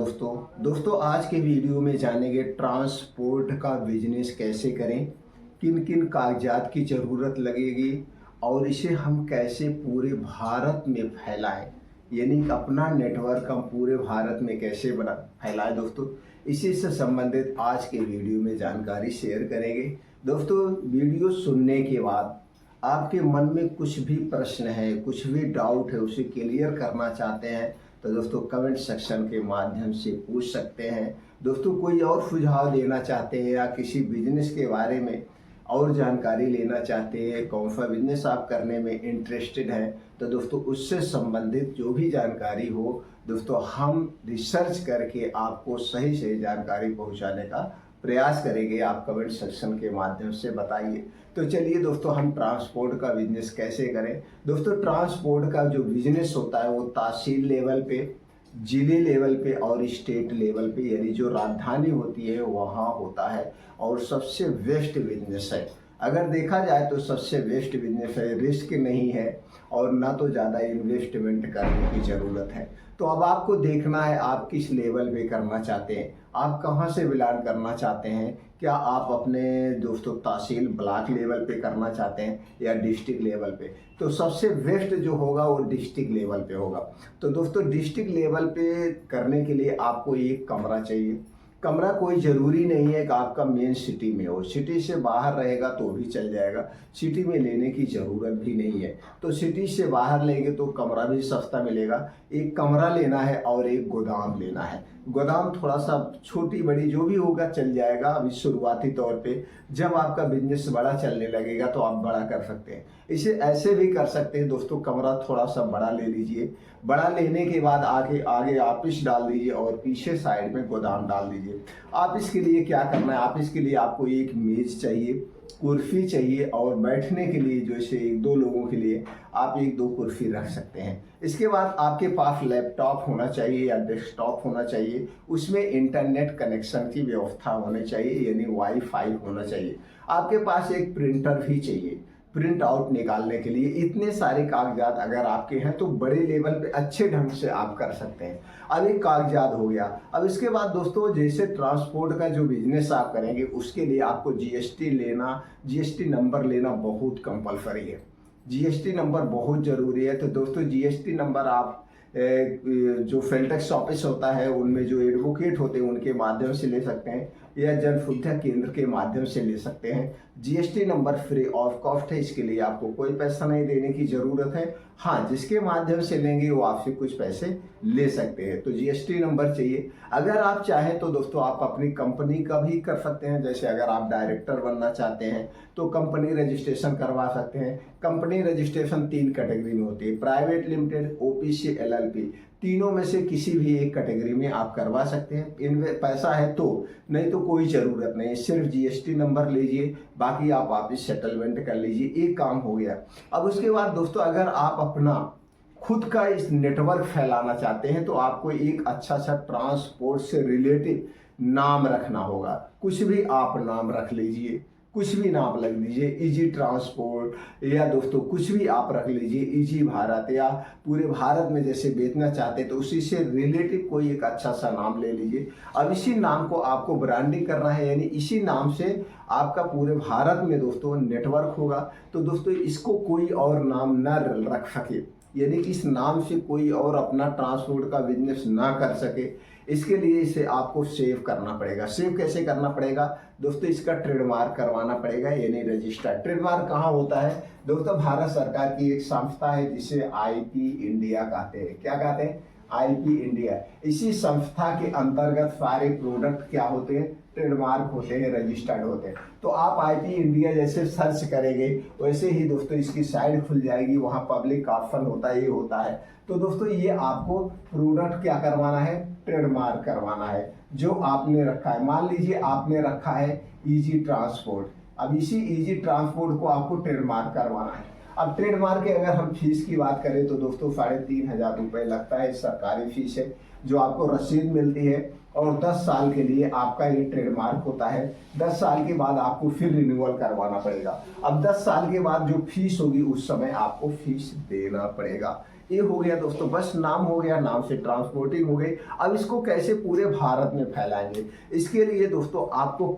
दोस्तों आज के वीडियो में जानेंगे ट्रांसपोर्ट का बिजनेस कैसे करें, किन किन कागजात की ज़रूरत लगेगी और इसे हम कैसे पूरे भारत में फैलाएं, यानी कि अपना नेटवर्क हम पूरे भारत में कैसे फैलाएं। दोस्तों इसी से संबंधित आज के वीडियो में जानकारी शेयर करेंगे। दोस्तों वीडियो सुनने के बाद आपके मन में कुछ भी प्रश्न है, कुछ भी डाउट है, उसे क्लियर करना चाहते हैं तो दोस्तों कमेंट सेक्शन के माध्यम से पूछ सकते हैं। दोस्तों कोई और सुझाव देना चाहते हैं या किसी बिजनेस के बारे में और जानकारी लेना चाहते हैं, कौन सा बिजनेस आप करने में इंटरेस्टेड हैं, तो दोस्तों उससे संबंधित जो भी जानकारी हो दोस्तों हम रिसर्च करके आपको सही सही जानकारी पहुंचाने का प्रयास करेंगे। आप कमेंट सेक्शन के माध्यम से बताइए। तो चलिए दोस्तों हम ट्रांसपोर्ट का बिजनेस कैसे करें। दोस्तों ट्रांसपोर्ट का जो बिजनेस होता है वो तहसील लेवल पे, जिले लेवल पे और स्टेट लेवल पे, यानी जो राजधानी होती है वहाँ होता है और सबसे बेस्ट बिजनेस है। अगर देखा जाए तो सबसे बेस्ट बिजनेस है, रिस्क नहीं है और ना तो ज़्यादा इन्वेस्टमेंट करने की ज़रूरत है। तो अब आपको देखना है आप किस लेवल पे करना चाहते हैं, आप कहाँ से बिलोंग करना चाहते हैं। क्या आप अपने दोस्तों तहसील ब्लॉक लेवल पे करना चाहते हैं या डिस्ट्रिक्ट लेवल पे, तो सबसे बेस्ट जो होगा वो डिस्ट्रिक्ट लेवल पे होगा। तो दोस्तों डिस्ट्रिक्ट लेवल पे करने के लिए आपको एक कमरा चाहिए। कमरा कोई ज़रूरी नहीं है कि आपका मेन सिटी में हो, सिटी से बाहर रहेगा तो भी चल जाएगा, सिटी में लेने की ज़रूरत भी नहीं है। तो सिटी से बाहर लेंगे तो कमरा भी सस्ता मिलेगा। एक कमरा लेना है और एक गोदाम लेना है। गोदाम थोड़ा सा छोटी बड़ी जो भी होगा चल जाएगा अभी शुरुआती तौर पे। जब आपका बिजनेस बड़ा चलने लगेगा तो आप बड़ा कर सकते हैं। इसे ऐसे भी कर सकते हैं दोस्तों, कमरा थोड़ा सा बड़ा ले लीजिए, बड़ा लेने के बाद आगे ऑफिस डाल दीजिए और पीछे साइड में गोदाम डाल दीजिए। ऑफिस के लिए क्या करना है, ऑफिस के लिए आपको एक मेज चाहिए, कुर्सी चाहिए और बैठने के लिए जैसे एक दो लोगों के लिए आप एक दो कुर्सी रख सकते हैं। इसके बाद आपके पास लैपटॉप होना चाहिए या डेस्कटॉप होना चाहिए, उसमें इंटरनेट कनेक्शन की व्यवस्था होनी चाहिए, यानी वाईफाई होना चाहिए। आपके पास एक प्रिंटर भी चाहिए प्रिंट आउट निकालने के लिए। इतने सारे कागजात अगर आपके हैं तो बड़े लेवल पे अच्छे ढंग से आप कर सकते हैं। अब एक कागजात हो गया। अब इसके बाद दोस्तों जैसे ट्रांसपोर्ट का जो बिजनेस आप करेंगे उसके लिए आपको जीएसटी लेना, जीएसटी नंबर लेना बहुत कंपलसरी है। जीएसटी नंबर बहुत ज़रूरी है। तो दोस्तों जीएसटी नंबर आप जो सेल टैक्स ऑफिस होता है उनमें जो एडवोकेट होते हैं उनके माध्यम से ले सकते हैं या जन सुविधा केंद्र के माध्यम से ले सकते हैं। GST number free of cost है, इसके लिए आपको कोई पैसा नहीं देने की ज़रूरत है। हाँ, जिसके माध्यम से लेंगे वो आपसे कुछ पैसे ले सकते हैं। तो जीएसटी नंबर चाहिए। अगर आप चाहें तो दोस्तों आप अपनी कंपनी का भी कर सकते हैं। जैसे अगर आप डायरेक्टर बनना चाहते हैं तो कंपनी रजिस्ट्रेशन करवा सकते हैं। कंपनी रजिस्ट्रेशन 3 कैटेगरी में होती है, प्राइवेट लिमिटेड, ओपीसी, एलएलपी। तीनों में से किसी भी एक कैटेगरी में आप करवा सकते हैं। इनमें पैसा है तो, नहीं तो कोई ज़रूरत नहीं है। सिर्फ जीएसटी नंबर लीजिए, बाकी आप वापिस सेटलमेंट कर लीजिए, एक काम हो गया। अब उसके बाद दोस्तों अगर आप अपना खुद का इस नेटवर्क फैलाना चाहते हैं तो आपको एक अच्छा सा ट्रांसपोर्ट से रिलेटेड नाम रखना होगा। कुछ भी आप नाम रख लीजिए, कुछ भी नाम लग लीजिए, इजी ट्रांसपोर्ट या दोस्तों कुछ भी आप रख लीजिए, इजी भारत, या पूरे भारत में जैसे बेचना चाहते हैं तो उसी से रिलेटिव कोई एक अच्छा सा नाम ले लीजिए। अब इसी नाम को आपको ब्रांडिंग करना है, यानी इसी नाम से आपका पूरे भारत में दोस्तों नेटवर्क होगा। तो दोस्तों इसको कोई और नाम न रख सके, यानी इस नाम से कोई और अपना ट्रांसपोर्ट का बिजनेस ना कर सके, इसके लिए इसे आपको सेव करना पड़ेगा। सेव कैसे करना पड़ेगा दोस्तों, इसका ट्रेडमार्क करवाना पड़ेगा, यानी रजिस्टर। ट्रेडमार्क कहाँ होता है दोस्तों, भारत सरकार की एक संस्था है जिसे आईपी इंडिया कहते हैं। क्या कहते हैं, आईपी इंडिया। इसी संस्था के अंतर्गत सारे प्रोडक्ट क्या होते हैं, ट्रेडमार्क होते हैं, रजिस्टर्ड होते हैं। तो आप आईपी इंडिया जैसे सर्च करेंगे वैसे ही दोस्तों इसकी साइट खुल जाएगी, वहाँ पब्लिक ऑप्शन होता है, ये होता है। तो दोस्तों ये आपको प्रोडक्ट क्या करवाना है, ट्रेडमार्क करवाना है जो आपने रखा है। मान लीजिए आपने रखा है इजी ट्रांसपोर्ट, अब इसी इजी ट्रांसपोर्ट को आपको ट्रेडमार्क करवाना है। अब ट्रेडमार्क के अगर हम फीस की बात करें तो दोस्तों 3,500 रुपये लगता है, सरकारी फीस है जो आपको रसीद मिलती है और 10 साल के लिए आपका ये ट्रेडमार्क होता है। 10 साल के बाद आपको फिर रिन्यूअल करवाना पड़ेगा। अब 10 साल के बाद जो फीस होगी उस समय आपको फीस देना पड़ेगा। ये हो गया दोस्तों, बस नाम हो गया, नाम से ट्रांसपोर्टिंग हो गई। अब इसको कैसे पूरे भारत में फैलाएंगे, इसके लिए दोस्तों आपको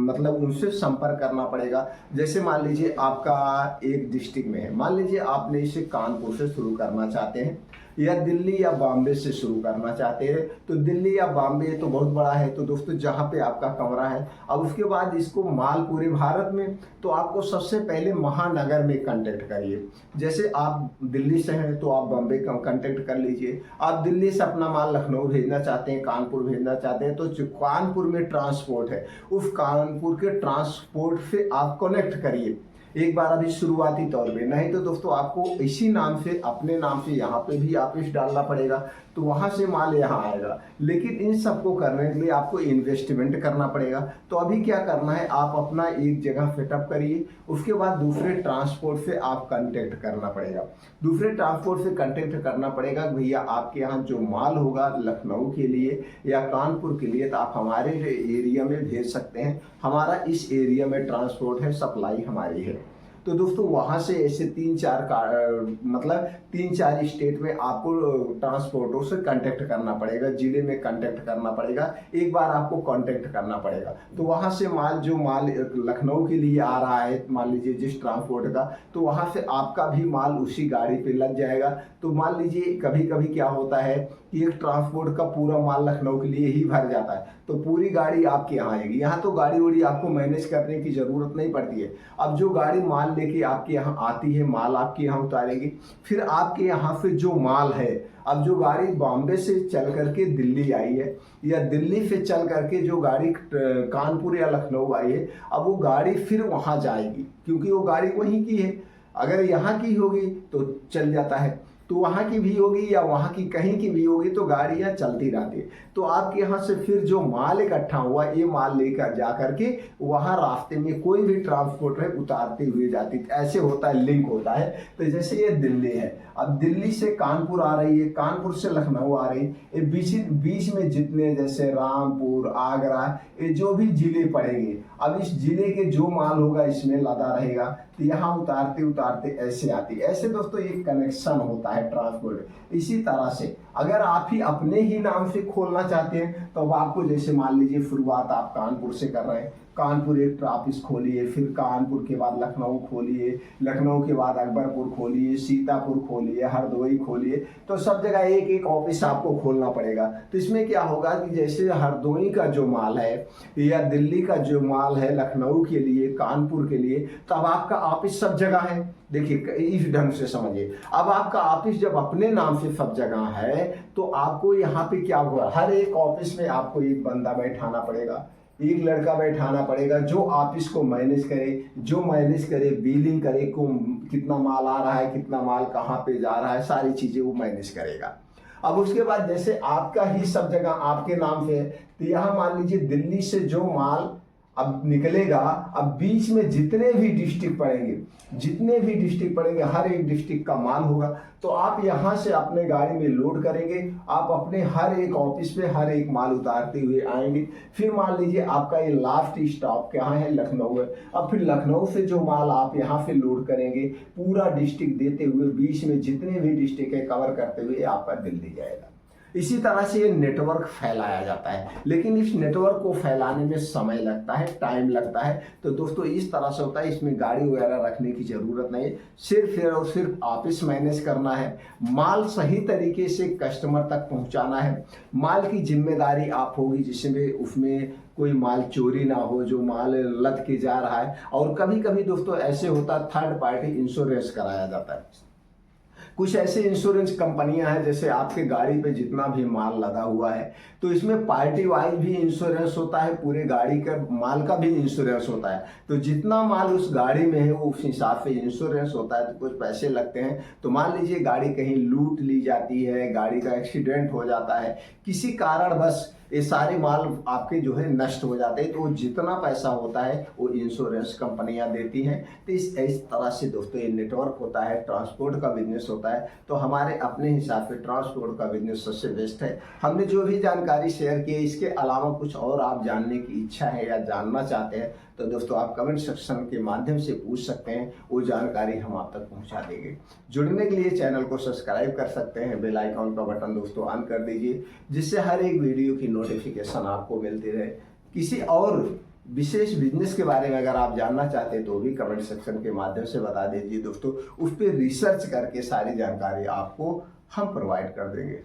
मतलब उनसे संपर्क करना पड़ेगा। जैसे मान लीजिए आपका एक डिस्ट्रिक्ट में है, मान लीजिए आपने इसे कानपुर से शुरू करना चाहते हैं या दिल्ली या बॉम्बे से शुरू करना चाहते हैं, तो दिल्ली या बॉम्बे तो बहुत बड़ा है, तो दोस्तों जहाँ पे आपका कमरा है, अब उसके बाद इसको माल पूरे भारत में, तो आपको सबसे पहले महानगर में कांटेक्ट करिए। जैसे आप दिल्ली से हैं तो आप बॉम्बे का कांटेक्ट कर लीजिए। आप दिल्ली से अपना माल लखनऊ भेजना चाहते हैं, कानपुर भेजना चाहते हैं, तो जो कानपुर में ट्रांसपोर्ट है उस कानपुर के ट्रांसपोर्ट से आप कनेक्ट करिए एक बार अभी शुरुआती तौर पे। नहीं तो दोस्तों आपको इसी नाम से, अपने नाम से यहाँ पे भी ऑफिस डालना पड़ेगा, तो वहाँ से माल यहाँ आएगा। लेकिन इन सबको करने के लिए आपको इन्वेस्टमेंट करना पड़ेगा। तो अभी क्या करना है, आप अपना एक जगह सेटअप करिए, उसके बाद दूसरे ट्रांसपोर्ट से आप कांटेक्ट करना पड़ेगा। दूसरे ट्रांसपोर्ट से कांटेक्ट करना पड़ेगा, भैया आपके यहाँ जो माल होगा लखनऊ के लिए या कानपुर के लिए, तो आप हमारे एरिया में भेज सकते हैं, हमारा इस एरिया में ट्रांसपोर्ट है, सप्लाई हमारी है। तो दोस्तों वहाँ से ऐसे 3-4 स्टेट में आपको ट्रांसपोर्टरों से कांटेक्ट करना पड़ेगा, जिले में कांटेक्ट करना पड़ेगा, एक बार आपको कांटेक्ट करना पड़ेगा। तो वहाँ से जो माल लखनऊ के लिए आ रहा है, मान लीजिए जिस ट्रांसपोर्ट का, तो वहाँ से आपका भी माल उसी गाड़ी पे लग जाएगा। तो मान लीजिए कभी कभी क्या होता है कि एक ट्रांसपोर्ट का पूरा माल लखनऊ के लिए ही भर जाता है, तो पूरी गाड़ी आपके यहाँ आएगी। यहाँ तो गाड़ी वाड़ी आपको मैनेज करने की ज़रूरत नहीं पड़ती है। अब जो गाड़ी माल लेके आपके यहाँ आती है, माल आपके यहाँ उतारेगी, फिर आपके यहाँ से जो माल है, अब जो गाड़ी बॉम्बे से चल करके दिल्ली आई है या दिल्ली से चल करके जो गाड़ी कानपुर या लखनऊ आई है, अब वो गाड़ी फिर वहाँ जाएगी, क्योंकि वो गाड़ी वहीं की है। अगर यहाँ की होगी तो चल जाता है, तो वहाँ की भी होगी या वहाँ की कहीं की भी होगी, तो गाड़ियाँ चलती रहती है। तो आपके यहाँ से फिर जो माल इकट्ठा हुआ, ये माल लेकर जा करके वहाँ रास्ते में कोई भी ट्रांसपोर्टर उतारते हुए जाती, ऐसे होता है, लिंक होता है। तो जैसे ये दिल्ली है, अब दिल्ली से कानपुर आ रही है, कानपुर से लखनऊ आ रही है, ये बीच में जितने जैसे रामपुर, आगरा, ये जो भी जिले पड़ेंगे, अब इस जिले के जो माल होगा इसमें लदा रहेगा, तो यहाँ उतारते उतारते ऐसे आती। ऐसे दोस्तों ये कनेक्शन होता है ट्रांसपोर्ट। इसी तरह से अगर आप ही अपने ही नाम से खोलना चाहते हैं, तो अब आपको जैसे मान लीजिए शुरुआत आप कानपुर से कर रहे हैं, कानपुर एक ऑफिस खोलिए, फिर कानपुर के बाद लखनऊ खोलिए, लखनऊ के बाद अकबरपुर खोलिए, सीतापुर खोलिए, हरदोई खोलिए, तो सब जगह एक एक ऑफिस आपको खोलना पड़ेगा। तो इसमें क्या होगा कि जैसे हरदोई का जो माल है या दिल्ली का जो माल है लखनऊ के लिए, कानपुर के लिए, तो अब आपका ऑफिस सब जगह है। देखिए इस ढंग से समझिए, अब आपका ऑफिस जब अपने नाम से सब जगह है, तो आपको यहाँ पे क्या होगा, हर एक ऑफिस में आपको एक बंदा बैठाना पड़ेगा, एक लड़का बैठाना पड़ेगा, जो ऑफिस को मैनेज करे, बिलिंग करे, को कितना माल आ रहा है, कितना माल कहाँ पे जा रहा है, सारी चीजें वो मैनेज करेगा। अब उसके बाद जैसे आपका ही सब जगह आपके नाम से है, तो यहाँ मान लीजिए दिल्ली से जो माल अब निकलेगा, अब बीच में जितने भी डिस्ट्रिक्ट पड़ेंगे, हर एक डिस्ट्रिक्ट का माल होगा, तो आप यहाँ से अपने गाड़ी में लोड करेंगे, आप अपने हर एक ऑफिस पे हर एक माल उतारते हुए आएंगे। फिर मान लीजिए आपका ये लास्ट स्टॉप कहाँ है, लखनऊ है। अब फिर लखनऊ से जो माल आप यहाँ से लोड करेंगे, पूरा डिस्ट्रिक्ट देते हुए बीच में जितने भी डिस्ट्रिक्ट है कवर करते हुए आपका दिल्ली जाएगा। इसी तरह से ये नेटवर्क फैलाया जाता है, लेकिन इस नेटवर्क को फैलाने में समय लगता है, टाइम लगता है। तो दोस्तों इस तरह से होता है, इसमें गाड़ी वगैरह रखने की ज़रूरत नहीं है, सिर्फ और सिर्फ ऑफिस मैनेज करना है, माल सही तरीके से कस्टमर तक पहुंचाना है, माल की जिम्मेदारी आप होगी, जिसमें उसमें कोई माल चोरी ना हो, जो माल लद के जा रहा है। और कभी कभी दोस्तों ऐसे होता है, थर्ड पार्टी इंश्योरेंस कराया जाता है। कुछ ऐसे इंश्योरेंस कंपनियां हैं, जैसे आपके गाड़ी पे जितना भी माल लदा हुआ है, तो इसमें पार्टी वाइज भी इंश्योरेंस होता है, पूरे गाड़ी का माल का भी इंश्योरेंस होता है। तो जितना माल उस गाड़ी में है वो उस हिसाब से इंश्योरेंस होता है, तो कुछ पैसे लगते हैं। तो मान लीजिए गाड़ी कहीं लूट ली जाती है, गाड़ी का एक्सीडेंट हो जाता है, किसी कारण बस ये सारे माल आपके जो है नष्ट हो जाते हैं, तो जितना पैसा होता है वो इंश्योरेंस कंपनियां देती हैं। तो इस तरह से दोस्तों ये नेटवर्क होता है, ट्रांसपोर्ट का बिजनेस होता है। होता है, तो हमारे अपने हिसाब से ट्रांसपोर्ट का बिजनेस सबसे बेस्ट है। हमने जो भी जानकारी शेयर की है, इसके अलावा कुछ और आप जानने की इच्छा है या जानना चाहते हैं तो दोस्तों आप कमेंट सेक्शन के माध्यम से पूछ सकते हैं, वो जानकारी हम आप तक पहुंचा देंगे। जुड़ने के लिए चैनल को सब्सक्राइब कर सकते हैं, बेल आइकॉन का बटन दोस्तों ऑन कर दीजिए, जिससे हर एक वीडियो की नोटिफिकेशन आपको मिलती रहे। किसी और विशेष बिजनेस के बारे में अगर आप जानना चाहते हैं तो भी कमेंट सेक्शन के माध्यम से बता दीजिए दोस्तों, उस पर रिसर्च करके सारी जानकारी आपको हम प्रोवाइड कर देंगे।